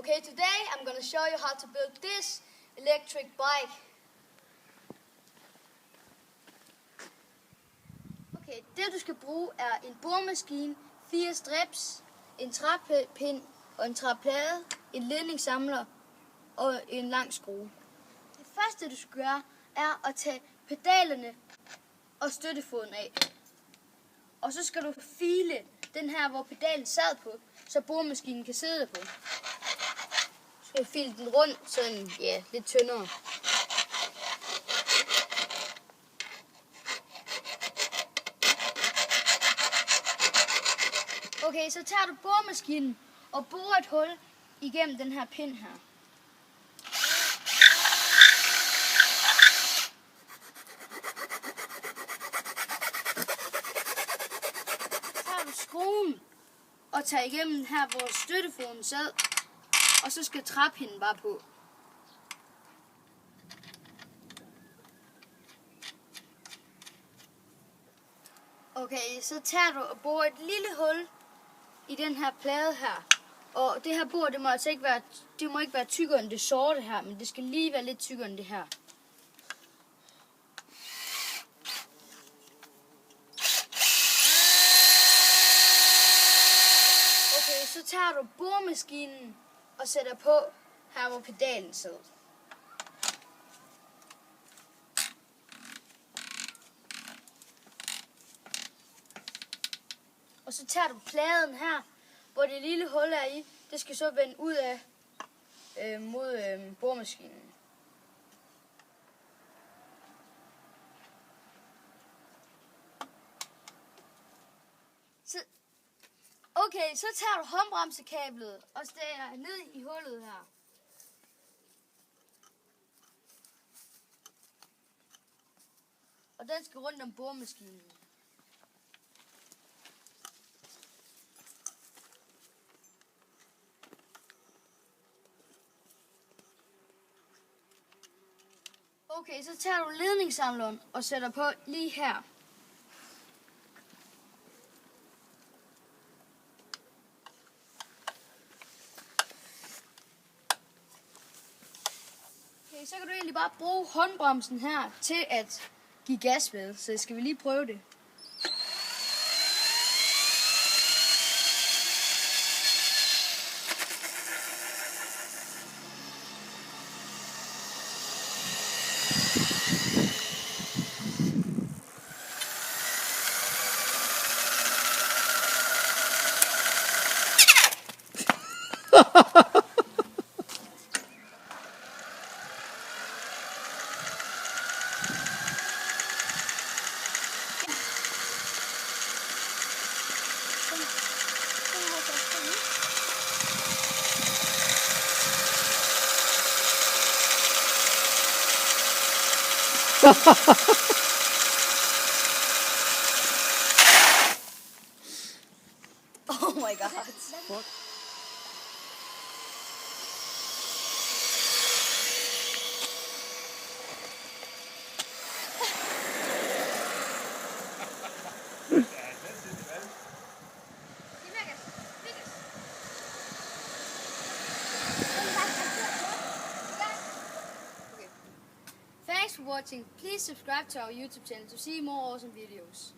Okay, today I'm going to show you how to build this electric bike. Okay, det du skal bruge er en boremaskine, 4 strips, en træpind og en træplade, en ledningssamler og en lang skrue. Det første du skal gøre er at tage pedalerne og støttefoden af. Og så skal du file den her, hvor pedalen sad på, så boremaskinen kan sidde på. Du skal file den rundt, sådan lidt tyndere. Okay, så tager du boremaskinen og borer et hul igennem den her pind her. Så tager du skruen og tager igennem her, hvor støttefoden sad, og så skal træpinden bare på. Okay, så tager du og borer et lille hul i den her plade her. Og det her bor, det må altså ikke være tykkere end det sorte her, men det skal lige være lidt tykkere end det her. Okay, så tager du boremaskinen og sætter på her, hvor pedalen sidder. Og så tager du pladen her, hvor det lille hul er i. Det skal så vende ud af mod boremaskinen. Okay, så tager du håndbremsekablet og stikker ned i hullet her. Og den skal rundt om boremaskinen. Okay, så tager du ledningssamleren og sætter på lige her. Okay, så kan du egentlig bare bruge håndbremsen her til at give gas med, så skal vi lige prøve det. Oh my god. What? Thanks for watching. Please subscribe to our YouTube channel to see more awesome videos.